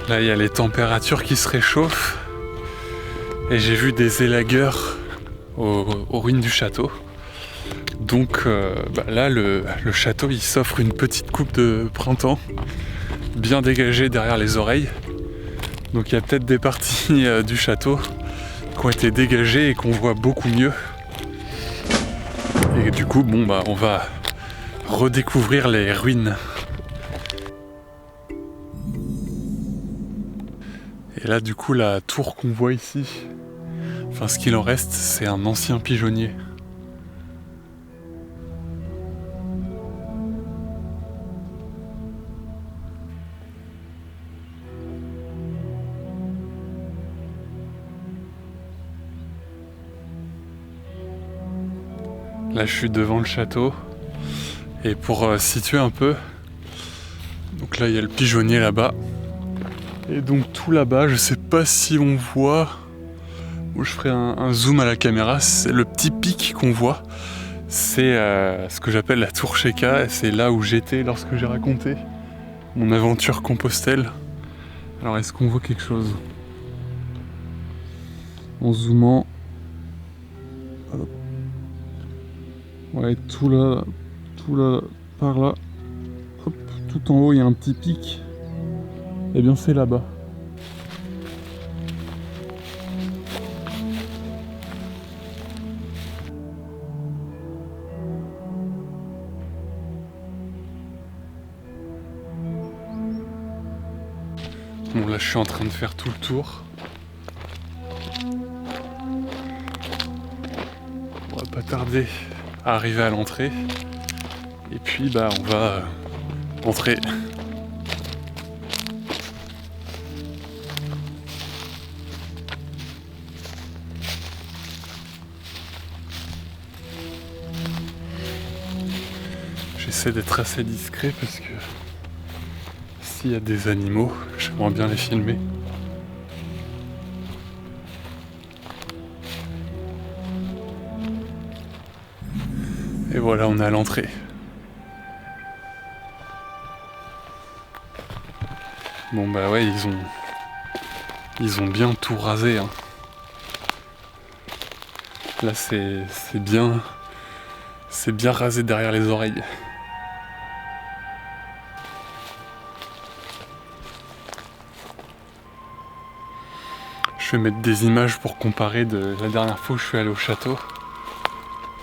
Là, il y a les températures qui se réchauffent. Et j'ai vu des élagueurs aux ruines du château. Donc là, le château, il s'offre une petite coupe de printemps, bien dégagée derrière les oreilles. Donc il y a peut-être des parties du château qui ont été dégagées et qu'on voit beaucoup mieux. Et du coup, on va redécouvrir les ruines. Et là, du coup, la tour qu'on voit ici, enfin ce qu'il en reste, c'est un ancien pigeonnier. Là, je suis devant le château. Et pour situer un peu, donc là, il y a le pigeonnier là-bas. Et donc tout là-bas, je sais pas si on voit, je ferai un zoom à la caméra, c'est le petit pic qu'on voit. C'est ce que j'appelle la tour Sheka, et c'est là où j'étais lorsque j'ai raconté mon aventure Compostelle. Alors est-ce qu'on voit quelque chose? En zoomant. Hop. Ouais, tout là, par là. Hop, tout en haut, il y a un petit pic. Et bien c'est là-bas. Bon, là je suis en train de faire tout le tour. On va pas tarder à arriver à l'entrée. Et puis on va entrer. J'essaie d'être assez discret parce que s'il y a des animaux, j'aimerais bien les filmer. Et voilà, on est à l'entrée. Bon ouais, ils ont bien tout rasé, hein. Là c'est bien rasé derrière les oreilles. Je vais mettre des images pour comparer de la dernière fois où je suis allé au château,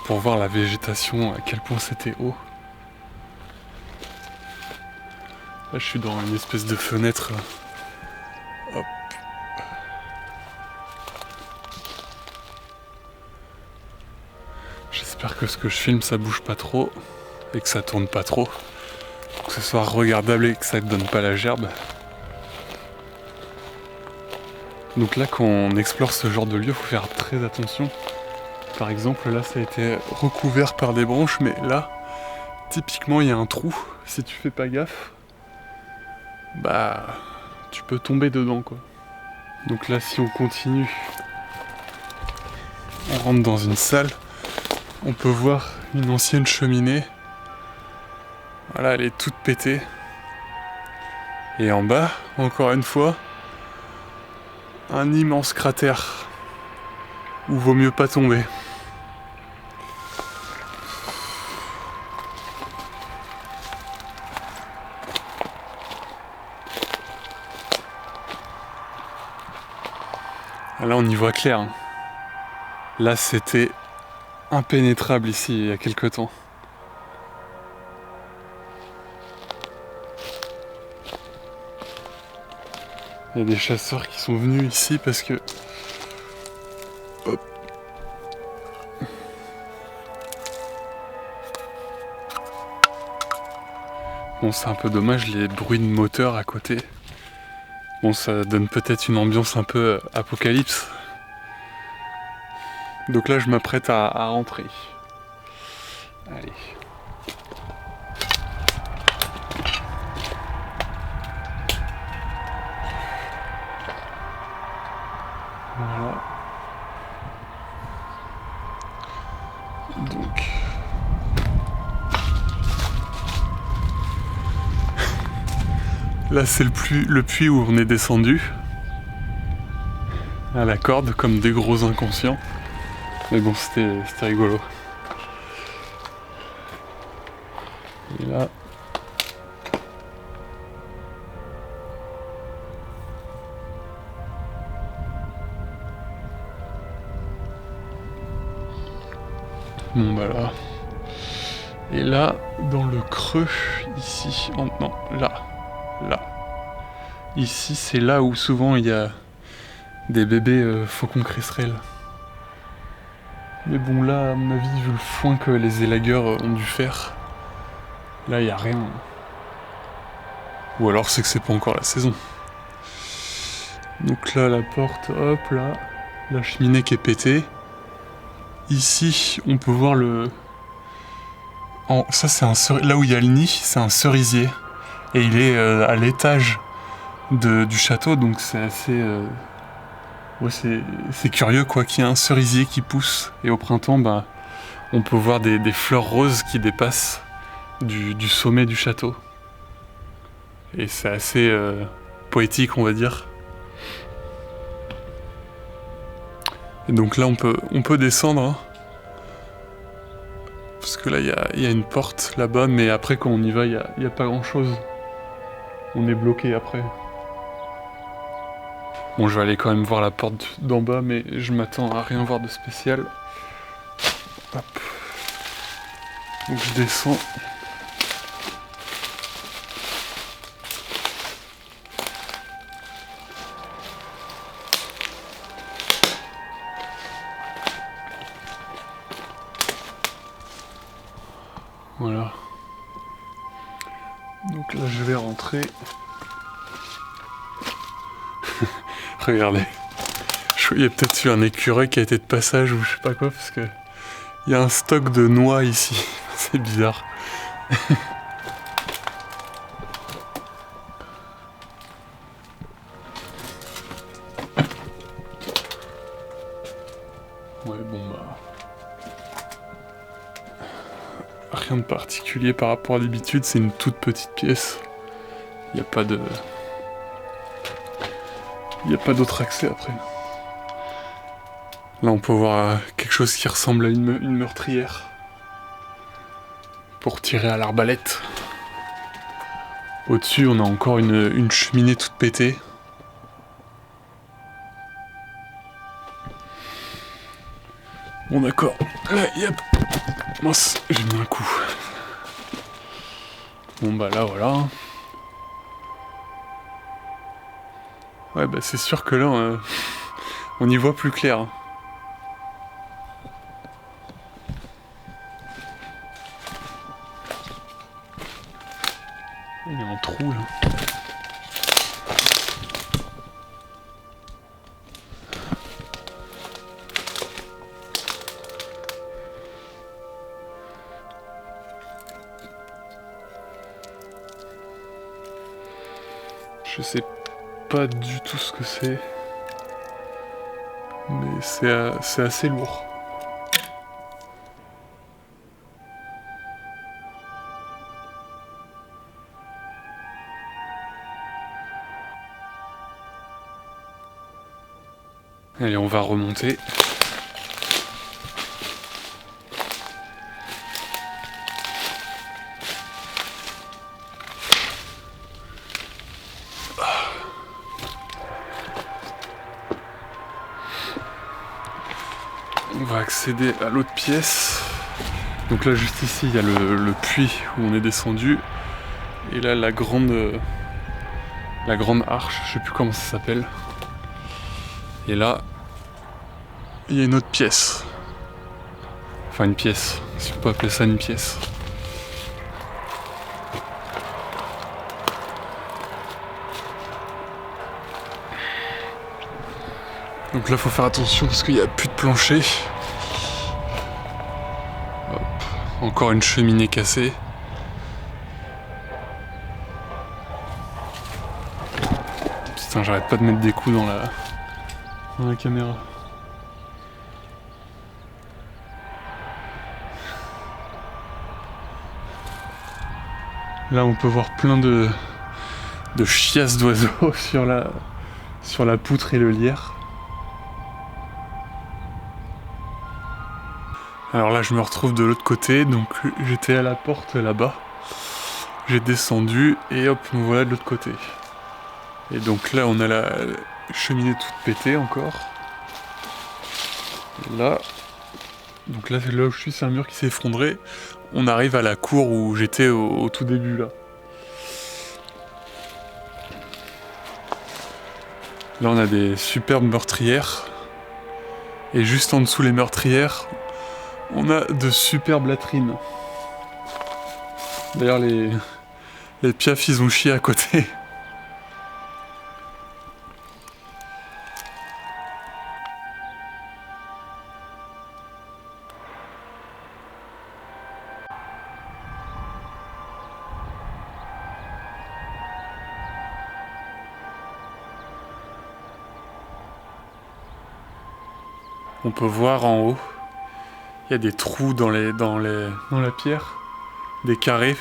pour voir la végétation, à quel point c'était haut. Là je suis dans une espèce de fenêtre. Hop. J'espère que ce que je filme ça bouge pas trop et que ça tourne pas trop, que ce soit regardable et que ça ne donne pas la gerbe. Donc là quand on explore ce genre de lieu, faut faire très attention. Par exemple là ça a été recouvert par des branches, mais là typiquement il y a un trou. Si tu fais pas gaffe, tu peux tomber dedans quoi. Donc là si on continue, on rentre dans une salle, on peut voir une ancienne cheminée. Voilà, elle est toute pétée. Et en bas, encore une fois, un immense cratère où vaut mieux pas tomber. Là on y voit clair, hein. Là c'était impénétrable ici il y a quelque temps. Il y a des chasseurs qui sont venus ici parce que... Hop. Bon, c'est un peu dommage les bruits de moteur à côté. Bon, ça donne peut-être une ambiance un peu apocalypse. Donc là je m'apprête à rentrer. Allez. Voilà. Donc. Là c'est le puits où on est descendu. À la corde, comme des gros inconscients. Mais bon, c'était rigolo. Et là... Bon bah là... Et là, dans le creux, ici... Oh, non, là. Là. Ici, c'est là où souvent il y a des bébés faucons crisserelles. Mais bon là, à mon avis, vu le foin que les élagueurs ont dû faire, là il n'y a rien. Ou alors c'est que c'est pas encore la saison. Donc là, la porte, hop, là, la cheminée qui est pétée. Ici, on peut voir le... Ça c'est là où il y a le nid, c'est un cerisier. Et il est à l'étage du château, donc c'est assez... Ouais, c'est curieux quoi, qu'il y ait un cerisier qui pousse. Et au printemps, bah, on peut voir des fleurs roses qui dépassent du sommet du château. Et c'est assez poétique, on va dire. Et donc là, on peut descendre. Hein, parce que là, il y a une porte là-bas, mais après, quand on y va, il y a pas grand-chose. On est bloqué après. Bon, je vais aller quand même voir la porte d'en bas, mais je m'attends à rien voir de spécial. Hop. Donc je descends. Voilà. Donc là, je vais rentrer. Regardez. Il y a peut-être eu un écureuil qui a été de passage ou je sais pas quoi, parce que il y a un stock de noix ici. C'est bizarre. Ouais, bon bah... Rien de particulier par rapport à d'habitude, c'est une toute petite pièce. Il n'y a pas de... Il n'y a pas d'autre accès après. Là on peut voir quelque chose qui ressemble à une meurtrière. Pour tirer à l'arbalète. Au-dessus on a encore une cheminée toute pétée. Bon d'accord. Là, yep. Mince, j'ai mis un coup. Bon bah là voilà. Ouais bah c'est sûr que là on y voit plus clair. Il y a un trou là. Je sais pas du tout ce que c'est. Mais c'est assez lourd. Allez, on va remonter. On va accéder à l'autre pièce. Donc là, juste ici, il y a le puits où on est descendu. Et là, la grande arche, je sais plus comment ça s'appelle. Et là, il y a une autre pièce. Enfin, une pièce, si on peut appeler ça une pièce. Donc là, faut faire attention parce qu'il n'y a plus de plancher. Hop. Encore une cheminée cassée. Putain, j'arrête pas de mettre des coups dans la caméra. Là, on peut voir plein de de chiasse d'oiseaux sur la poutre et le lierre. Alors là je me retrouve de l'autre côté, donc j'étais à la porte là-bas. J'ai descendu et hop, nous voilà de l'autre côté. Et donc là on a la cheminée toute pétée encore. Et là, donc là c'est là où je suis, c'est un mur qui s'est effondré. On arrive à la cour où j'étais au tout début là. Là on a des superbes meurtrières. Et juste en dessous les meurtrières, on a de superbes latrines. D'ailleurs les piafs ils ont chié à côté. On peut voir en haut, il y a des trous dans la pierre, des carrés,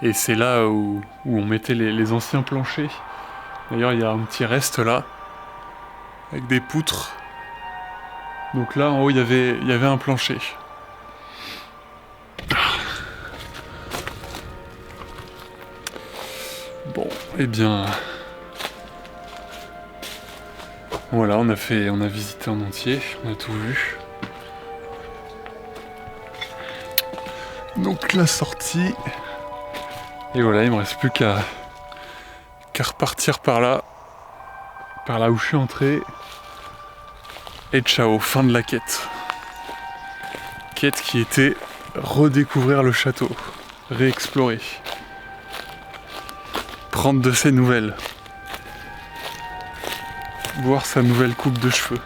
et c'est là où on mettait les anciens planchers. D'ailleurs, il y a un petit reste là, avec des poutres. Donc là, en haut, il y avait un plancher. Bon, eh bien... Voilà, on a visité en entier, on a tout vu. Donc la sortie. Et voilà, il me reste plus qu'à repartir par là où je suis entré. Et ciao, fin de la quête. Quête qui était redécouvrir le château, réexplorer, prendre de ses nouvelles, voir sa nouvelle coupe de cheveux.